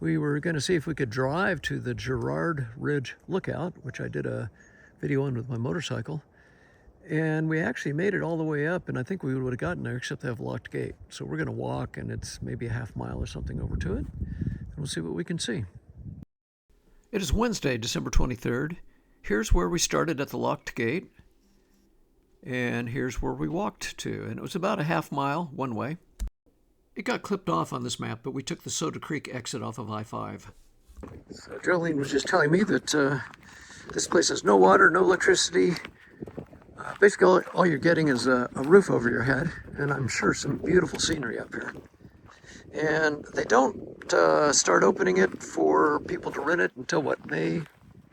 we were going to see if we could drive to the Girard Ridge Lookout, which I did a video on with my motorcycle. And we actually made it all the way up, and I think we would have gotten there except they have a locked gate. So we're going to walk, and it's maybe a half mile or something over to it, and we'll see what we can see. It is Wednesday, December 23rd. Here's where we started at the locked gate, and here's where we walked to, and it was about a half mile one way. It got clipped off on this map, but we took the Soda Creek exit off of I-5. So Joline was just telling me that this place has no water, no electricity. Basically, all you're getting is a roof over your head, and I'm sure some beautiful scenery up here. And they don't start opening it for people to rent it until what, May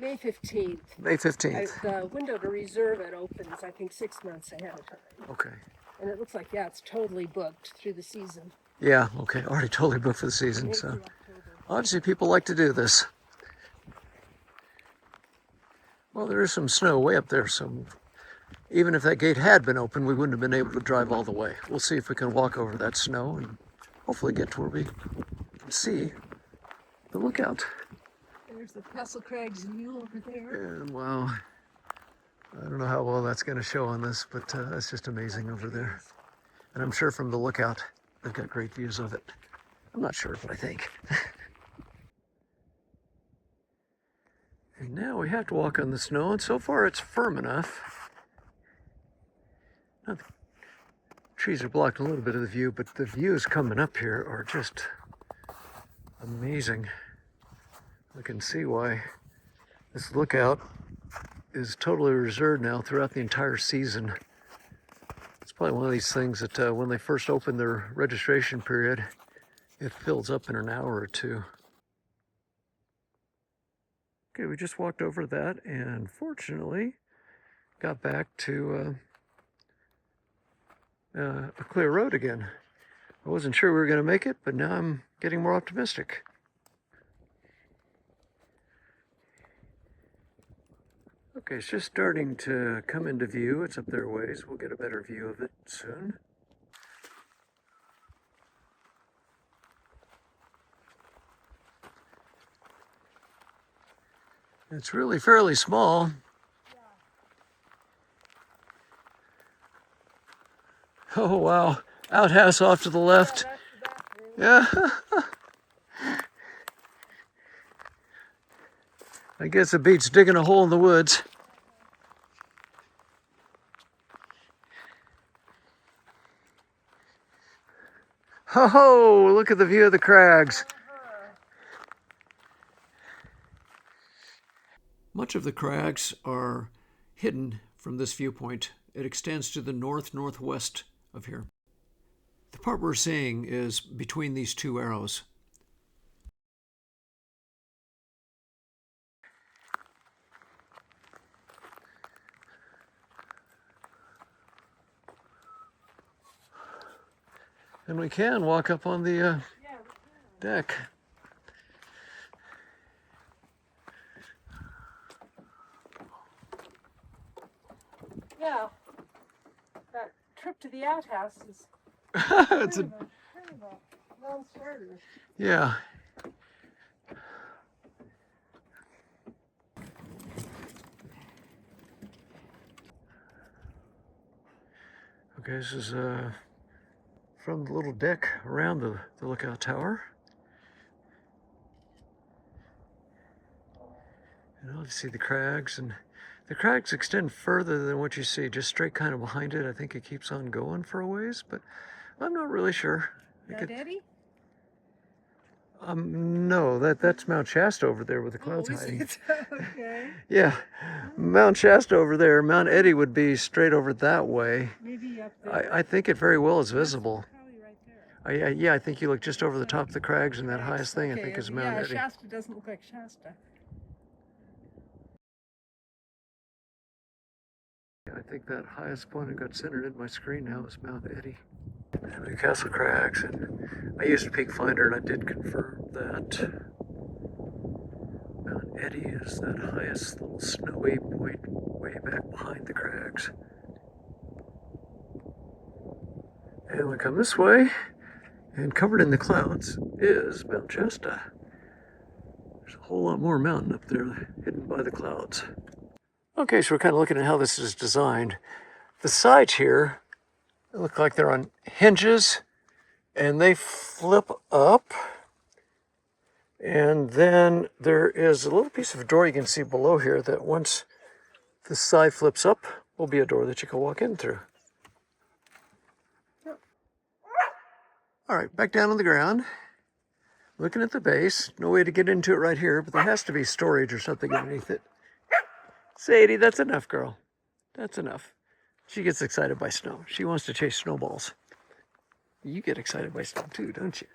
15th. May 15th. The window to reserve it opens, I think, 6 months ahead of time. Okay. And it looks like, yeah, it's totally booked through the season. Yeah, okay. Already totally booked for the season, so obviously people like to do this. Well, there is some snow way up there, so even if that gate had been open, we wouldn't have been able to drive all the way. We'll see if we can walk over that snow and hopefully get to where we can see the lookout. There's the Castle Crags view over there. And wow, I don't know how well that's going to show on this, but that's just amazing over there. And I'm sure from the lookout, they've got great views of it. I'm not sure, but I think. And now we have to walk on the snow, and so far it's firm enough. Now, the trees are blocking a little bit of the view, but the views coming up here are just amazing. I can see why this lookout is totally reserved now throughout the entire season. It's probably one of these things that when they first open their registration period, it fills up in an hour or two. Okay, we just walked over that and fortunately got back to a clear road again. I wasn't sure we were going to make it, but now I'm getting more optimistic. Okay, it's just starting to come into view. It's up there a ways. We'll get a better view of it soon. It's really fairly small. Oh, wow. Outhouse off to the left. Yeah. I guess it beats digging a hole in the woods. Oh, look at the view of the crags. Much of the crags are hidden from this viewpoint. It extends to the northwest of here. The part we're seeing is between these two arrows. And we can walk up on the deck. Yeah, that trip to the outhouse is It's kind of a non-starter. Yeah. Okay, this is from the little deck around the lookout tower. And I'll see the crags, and the crags extend further than what you see, just straight kind of behind it. I think it keeps on going for a ways, but I'm not really sure. Mount Eddie? No, that's Mount Shasta over there with the clouds hiding. Okay. Yeah, Mount Shasta over there. Mount Eddie would be straight over that way. Maybe up there. I think it very well is visible. Probably right there. Yeah, I think you look just over the top of the crags, and that highest thing I think is Mount Eddie. Yeah, Shasta doesn't look like Shasta. I think that highest point I got centered in my screen now is Mount Eddie. And Castle Crags, and I used Peak Finder and I did confirm that Mount Eddie is that highest little snowy point way back behind the crags. And we come this way, and covered in the clouds is Mount Shasta. There's a whole lot more mountain up there hidden by the clouds. Okay, so we're kind of looking at how this is designed. The sides here look like they're on hinges and they flip up. And then there is a little piece of a door you can see below here that once the side flips up will be a door that you can walk in through. All right, back down on the ground. Looking at the base. No way to get into it right here, but there has to be storage or something underneath it. Sadie, that's enough, girl. That's enough. She gets excited by snow. She wants to chase snowballs. You get excited by snow too, don't you?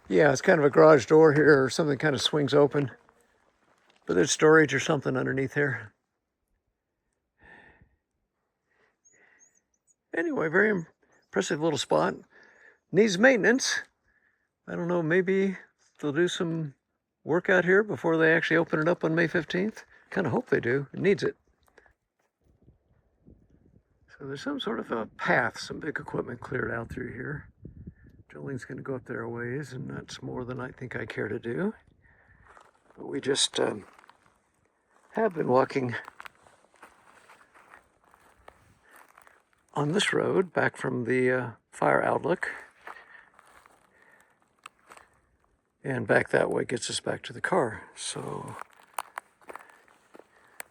Yeah, it's kind of a garage door here or something kind of swings open. But there's storage or something underneath here. Anyway, very impressive little spot. Needs maintenance. I don't know, maybe they'll do some work out here before they actually open it up on May 15th. Kind of hope they do. It needs it. So there's some sort of a path, some big equipment cleared out through here. Jolene's going to go up there a ways, and that's more than I think I care to do. But we just have been walking on this road back from the fire outlook. And back that way gets us back to the car. So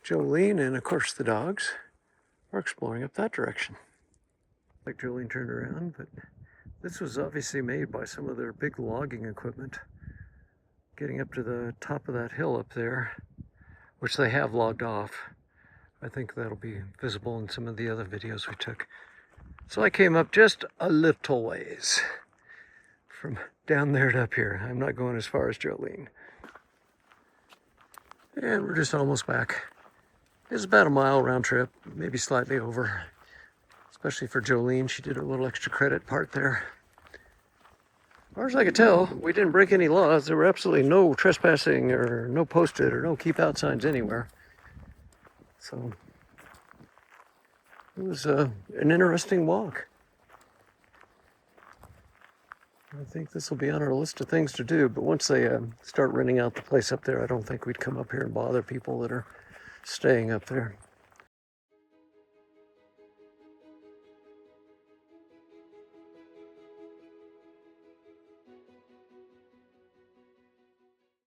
Joline and, of course, the dogs are exploring up that direction. Like Joline turned around, but this was obviously made by some of their big logging equipment. Getting up to the top of that hill up there, which they have logged off. I think that'll be visible in some of the other videos we took. So I came up just a little ways from down there to up here. I'm not going as far as Joline. And we're just almost back. It's about a mile round trip, maybe slightly over. Especially for Joline, she did her little extra credit part there. As far as I could tell, we didn't break any laws. There were absolutely no trespassing or no posted or no keep out signs anywhere. So it was an interesting walk. I think this will be on our list of things to do, but once they start renting out the place up there, I don't think we'd come up here and bother people that are staying up there.